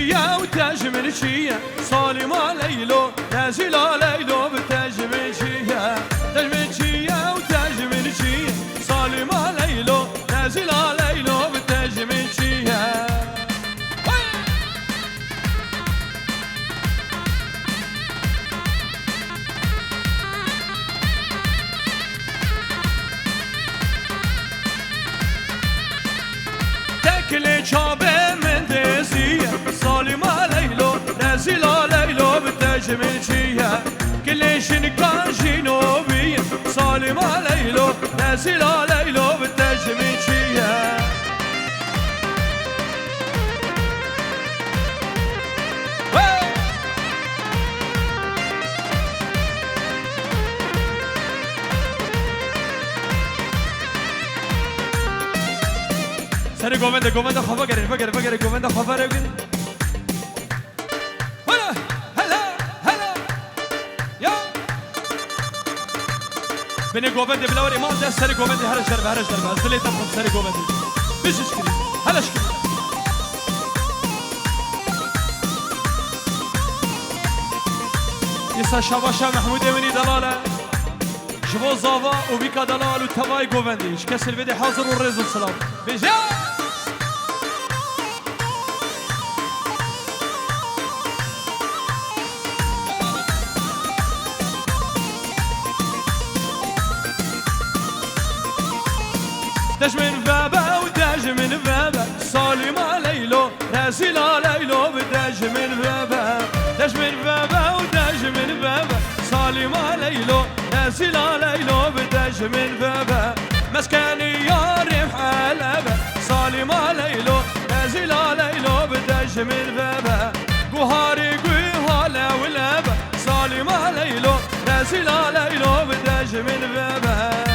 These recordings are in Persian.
چیه و تاج من چیه سالم لیلو نازل لیلو بتاج من چیه تاج من چیه و تاج من چیه سالم لیلو نازل لیلو بتاج من چیه تاكل شابه من دزيه سالم ليلو نازل ليلو بتاج من شيه كل شنكان جنوبيه سالم ليلو نازل ليلو بتاج من شيه سری گوونده خواه بگره گوونده خواه بگره هلا یا بینه گوونده بلاور ایمان ده سری گوونده هرش دربه از دلیت نبخم سری گوونده بیشش کری هلش کری ایسا شباشا محمود امینی دلاله جبو زاوا و بیکا دلال و توای گوونده کسی الویده حاضر و رزو سلام بیشه داش من بابا وداج من بابا سالم ليلو نازل ليلو بداج من بابا داش من بابا وداج من بابا سالم ليلو نازل ليلو بداج من بابا مسكني يا ريح حلبة سالم ليلو نازل ليلو بداج من بابا قهاري قهالا ولابا سالم ليلو نازل ليلو بداج من بابا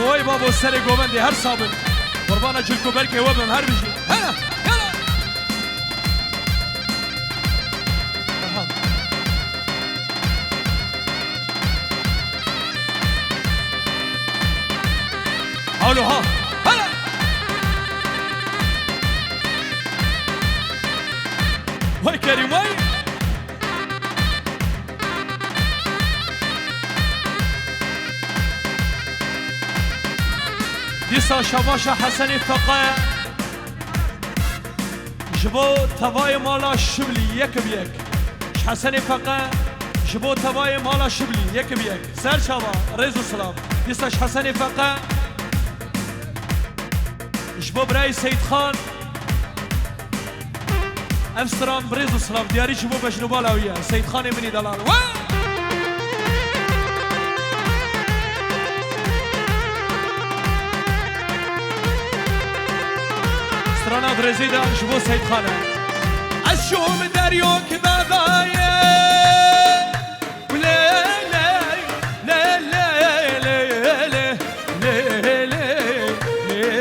وای بابا سر گوبندی هر صابن قربانا جلکو برکه وبم هر بجی هلا حولو ها هلا وای کریم وای دیسا شباشا حسنی فقه جبو توای مالا شبلی یک بیک حسنی فقه جبو توای مالا شبلی یک بیک سر شبا رزو سلام دیساش حسنی فقه جبو برای سید خان افسران برزو سلام دیاری جبو بشنو بالاویه سید خان منی دلال رانا برزيدا شبو سيد خانه الشوم دريوك بابايا ولا لا لا لا لا لا لا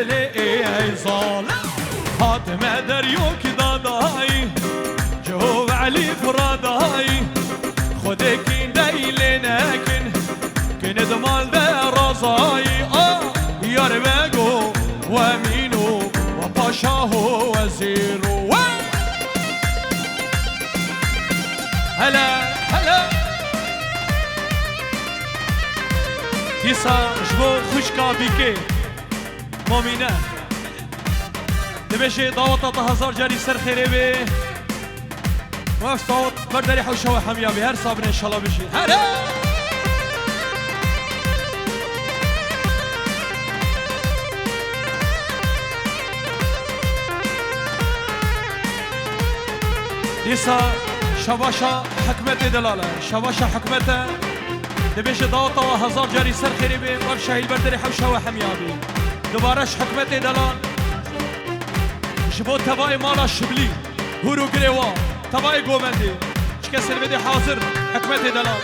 لا صال فاطمه دريوك داداي جواب علي فراداي خدك دايلناكن كند مال ده رزاي يا رباقو وامينو باشاه وزير هلا هلا يسا جبو خوشكا بيكي مؤمنة دبشي دعوة هزار جاري سر خيري بي وقف دعوة برداري حوشة وحمية بي هر صابر ان شاء الله بشي هلا دیسا شباشا حکمت دلاله شباشا حکمت دبیش داوتا و هزار جاری سر خیری بی مر شهیل برداری حوشه و حمیابی دوبارش حکمت دلال جبو تبای مالا شبلی هورو گریوا تبای گومندی چکه سلویدی حاضر حکمت دلال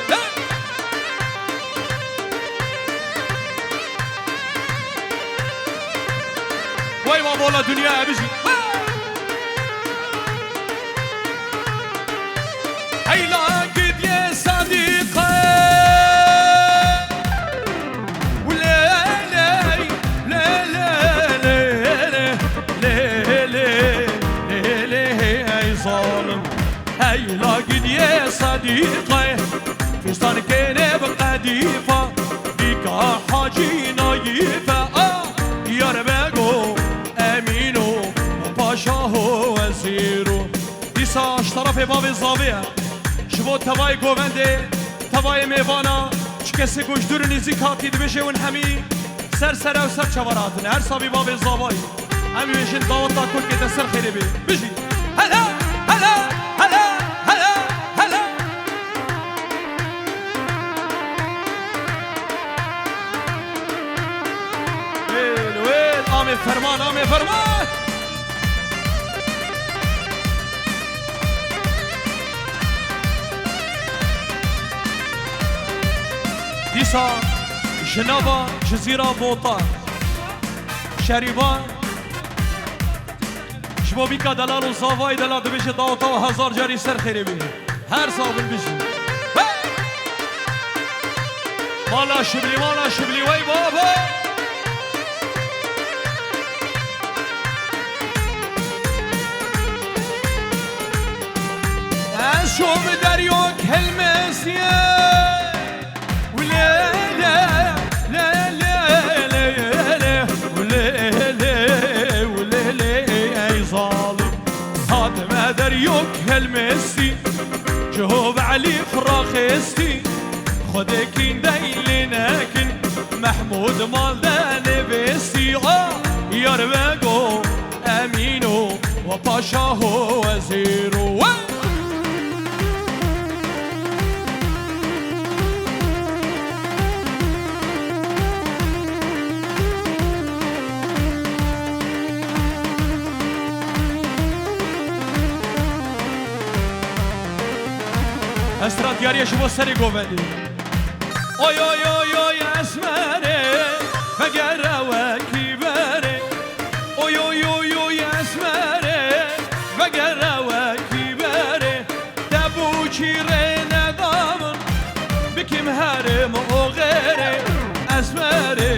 وای ما بولا دنیا ابیجی هيلا قد يا صديقي ولا لا لا لا يا صديقي فستان كان بقديفة بيكا حاجي نايفة يا رباقو أمينو وباشاهو وزيرو دیساش طرف باب الزاویه شبو توای گوونده توای میوانا چه کسی گوش دور نیزی کاتی دبشه اون همی سر و سر چواراتن هر سابی باب الزاوی همی بشین داوت دا کل که دستر خیلی بی بشی هلا هلا هلا هلا هلا ویل ویل آمی فرمان آمی فرمان دیسا جنابا جزیره بوطان شریبان شبو بیکا دلال و زاوای دلال دبیشه داوتا و هزار جاری سر خیلی بی هر صابن بشی مالا شبلی وی بابا از شوم دریا کلمه سیه دريوك هالمسي جهوب علي فراخستي خدكين دايلناكن محمود مال داني بسي يا رباقو امينو وباشاهو وزيرو اسرات یاری شما سری گوندی اوی اوی اوی اوی اسمره فگر وکی بره اوی اوی اوی اوی اسمره فگر وکی بره دبو چیره ندامن بکیم هرم او غیره اسمره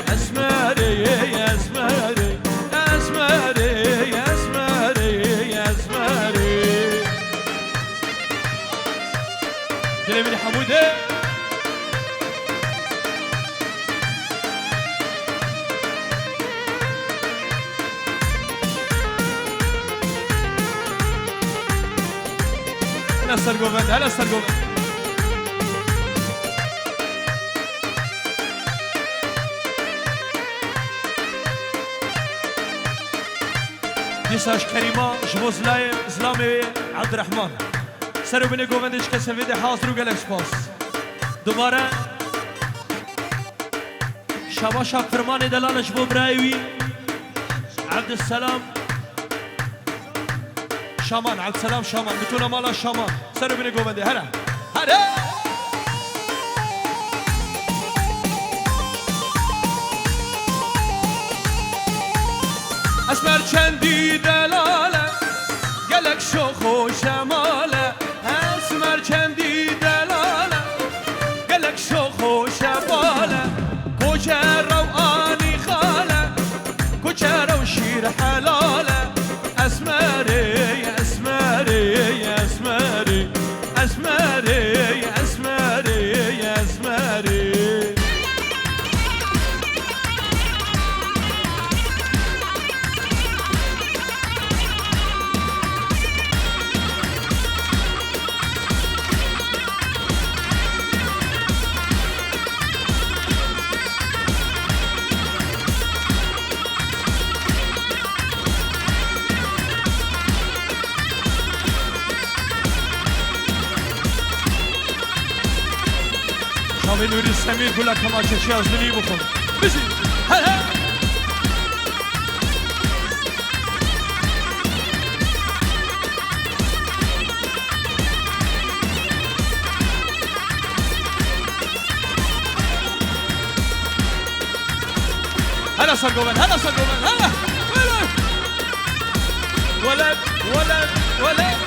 اسمره اسمره اسمره اسمره اسمره دلمي حموده هلا سرقوبند هلا سرقوبند دیساش کریما جبو زلامي عبد الرحمن سرو بینه گووندش که سویده حاضر و گلک سپاس دوباره شباشا فرمان دلالش بو برایوی عبدالسلام شامان عبدالسلام شامان بتونه مالا شامان سرو بینه گوونده هره هره اسمر چندی دلاله گلک شوخ و شماله اسمر چندی دلاله گلک شوخ و شماله کوچه رو آنی خاله کوچه رو شیر حلاله اسمری اسمری اسمری اسمری اسمری اسمری شاوی نوری سمیر گولا کماچشی از دنی بخون بشی هلا هلا سرقوبن هلا سرقوبن هلا ولد ولد ولد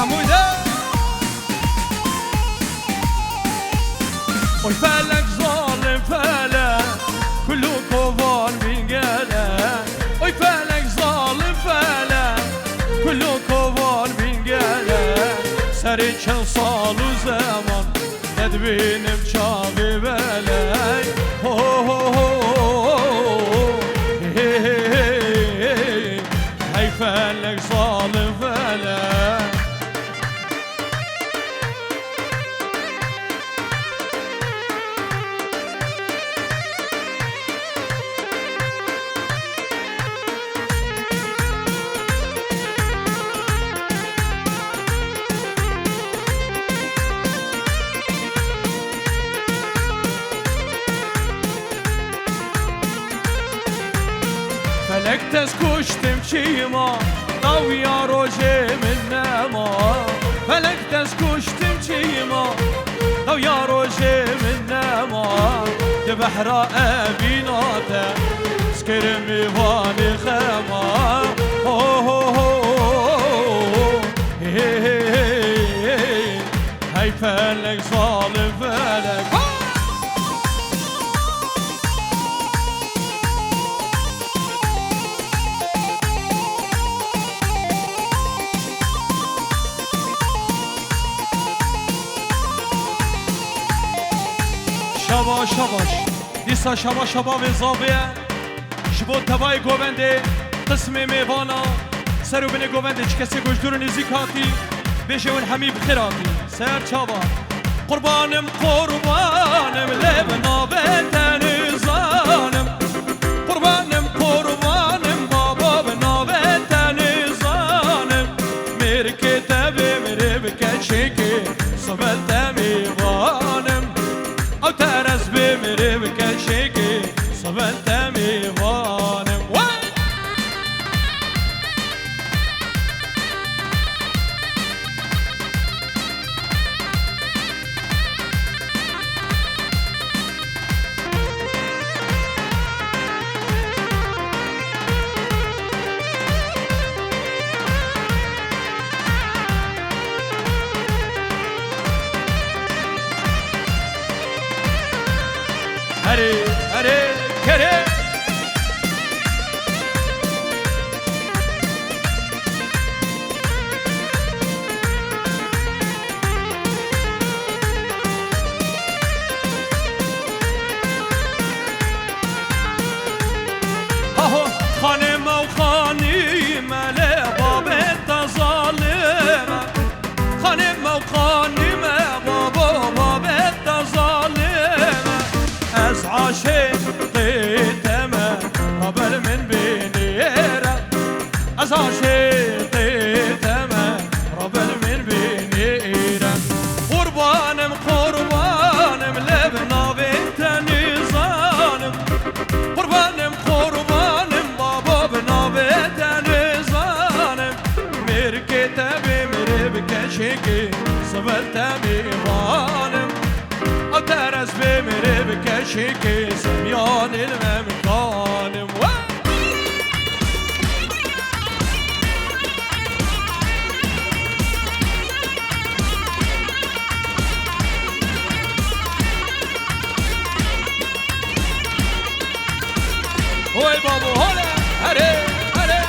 حموده وي فلك ظالم فلك كله كوفان بينقاله وي فلك ظالم فلك كله كوفان بينقاله سري كان صال وزمان تدبين بشاغي بلاي هو هو هو هي فلك ظالم فلك فلك تسكوش تمشي ما ضويا روجي من نما فلك تسكوش تمشي ما ضويا روجي من نما تبحر أبيناتا سكرمي فاني خما هو هو هو هي فلك ظالم فلك شبا شباش دیسا شبا شبا و زاویه جبو تبای گوونده قسم میوانا سرو بینه گوونده چه کسی گوشدور نزیکاتی بشه اون همی بخیراتی سر چابا قربانم قربانم لبنا بتن زانم قربانم قربانم بابا بنا بتن زانم مرکت بمره بکشکی صبت میوانم او ترس بمره بکشکی صبت میوانم هري هري كري اهو خانم وخانيمة لباب التظالمة خانم وخانيمة باب التظالمة از عاشقتما قبل من بنيرة از عاشقتما قبل من بنيرة قربانم قربانم لبنا بنت نظانم قربانم قربانم بابا بنا بنت نظانم مركت بمر بكشكي صبرت بيوانم او ترس بمره بکشی سمیان الممکانم وای بابا هلا هره هره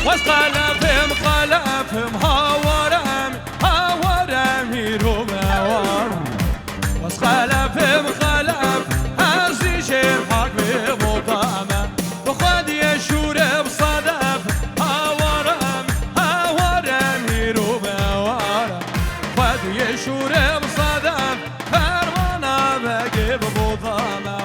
واسقلفهم قلفهم هاورم هاورم هيرو باورم واسقلفهم قلف هزي شير حق ببطامة وخد يشور بصدف هاورم هاورم هيرو باورم خد يشور بصدف فرمانا بقي ببطامة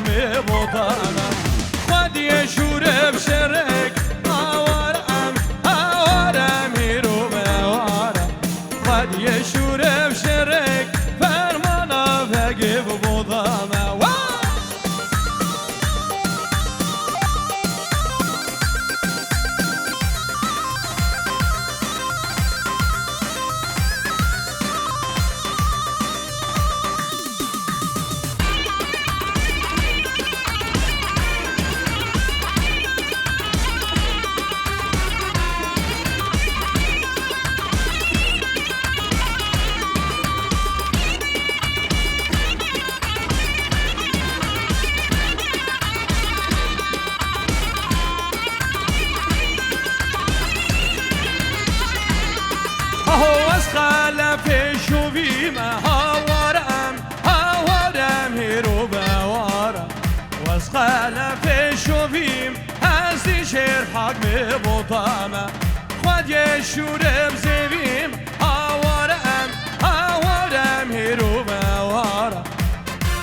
می بودم خودی شوره بشرک آوارم هیرو بوارم خودی شوره بشرک فرمانا بگی بودم هو از خلف شویم هوارم هیرو بوارم و از خلف شویم از دی شیر حق می بودم خود یه شورم زویم هوارم هیرو بوارم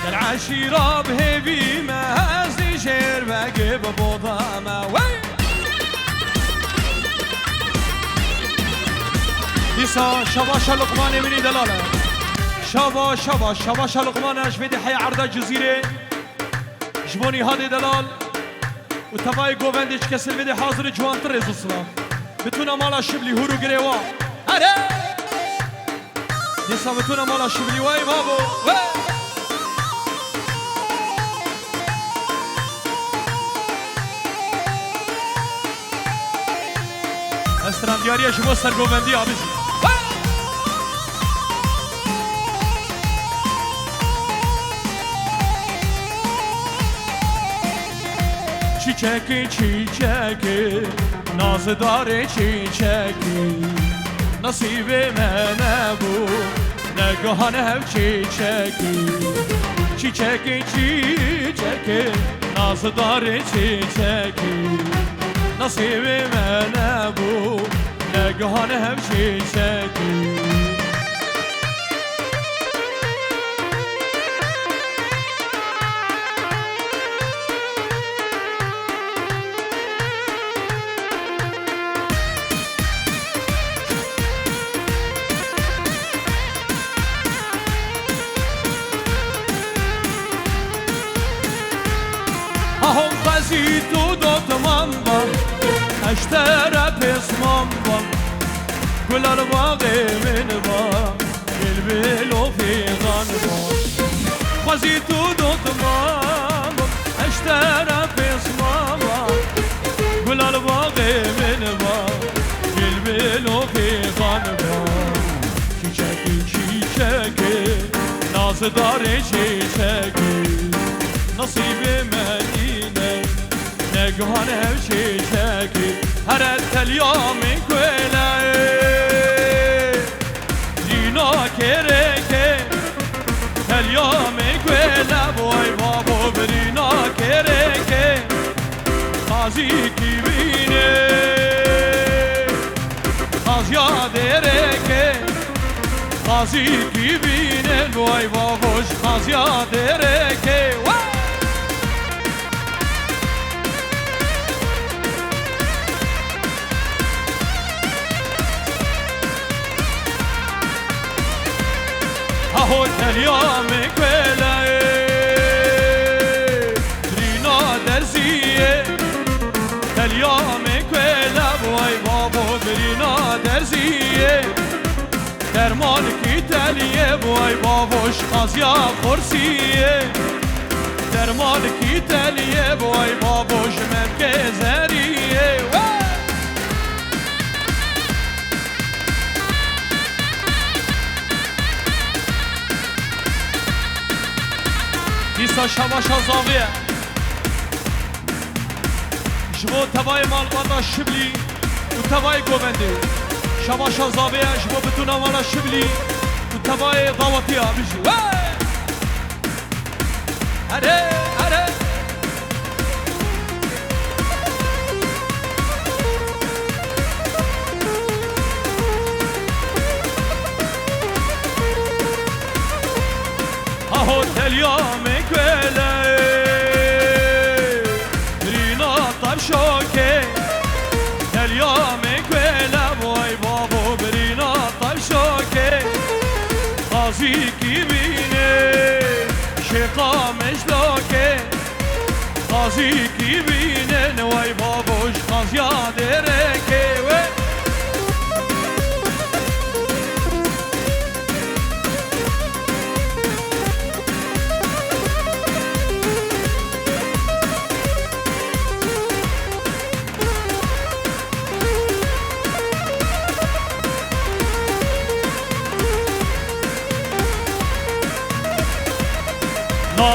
در عشیرا بهویم از دی شیر بگی بودم دیسا شباش لقمان منی دلاله شباش لقمان اشفيدي حي عرض جزيره جبوني هادي دلال وتباي جوفندش كسل بدي حاضر جوان طريز الصلاة بتونا مالا شبلي هورو قريوا هره ديسا بتونا مالا شبلي واي بابو استرام دياريه جبو سر جوفندي عبزي çiçeki nazıdare çiçeki nasibime ne bu ne gahane çiçeki çiçeki nazıdare çiçeki nasibime ne bu ne gahane çiçeki هم قزيتو دوت مامبا اشترى بس مامبا كل الباقي من با البلو في غنبا قزيتو دوت مامبا اشترى بس مامبا كل الباقي من با البلو في غنبا çiçeki nazıdare çiçeki نصيبي مدينة نقهن هوشيشاكي هرت اليوم كويلة دينا كيريكي اليوم كويلة بوي بابو برينا كيريكي خازيكي بيني خازيا ديريكي خازيكي بيني بوي بابوش خازيا ديريكي هو اليوم كويلة رينا درزية اليوم كويلة بوي بابو برينا درزية درمان كي تلية بوي بابوش خازيا خرسية درمان كي تلية بوي بابوش مركزرية دیسا شباشا زاویه جبو تبای مالباتا شبلی و تبای گوبنده شباشا زاویه جبو بتونا مالا شبلی و تبای غواتی ها بجی هره هره اليوم كويلة غازی کی بینه شقا مشلاکه غازی کی بینه نوای بابوش غازیا درکه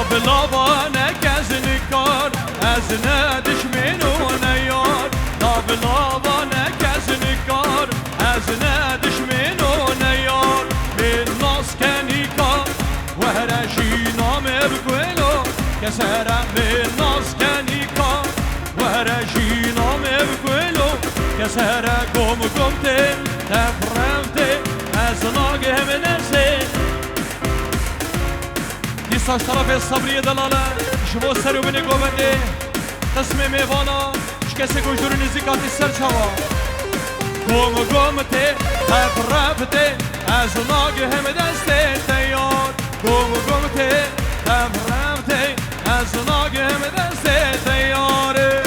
لاب لابانك از نکار از ندش منو نیار لاب لابانك از نکار از ندش منو نیار من ناس کنیکار و هرشی نام بگویلو کسرم من ناس کنیکار و هرشی نام بگویلو کسرم گم ته تفرمته از ناگه منسه دیساش طرف صبری دلاله شما سرو بینی گوبنده قسم میوانا شکست گوشدور نزیکاتی سر چوا گم ته تفرمته از ناگه هم دسته تیار گم ته تفرمته از ناگه هم دسته تیاره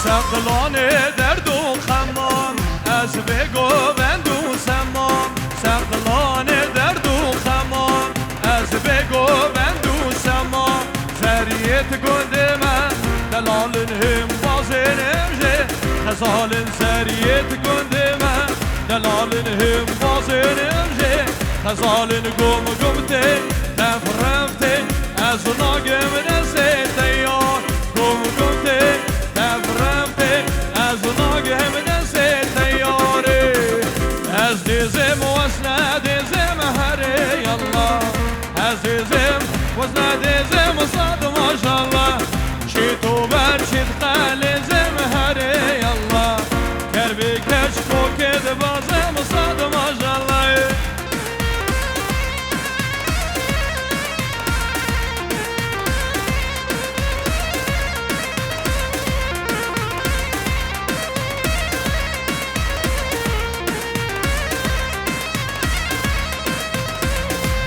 سقلان درد و خمان از بگو بند و سمان سقلان درد و خمان از بگو بند و سمان زریت گنده من دلال هم باز نمجه خزال زریت گنده من دلال هم باز نمجه خزال گم ته نفرمته از ناگم نسه تیار گم ته نفرمته از ناگه هم دسته تیاره از دیزم وزن دیزم هره یالله از دیزم وزن دیزم صد ماشالله چی تو بر چی خلیزم هره یالله کربی کچ کوکد بازم صد ماشالله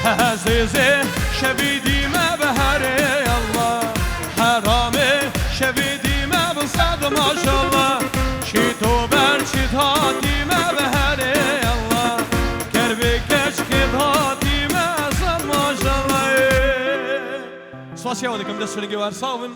عزیزه شویدی ما بهره الله حرامه شویدی ما بصد ماشالله چی تو بر چی هاتی ما بهره الله کربی کچ که هاتی ما صد ماشالله سواسیه ودکم دست فرگی ورساون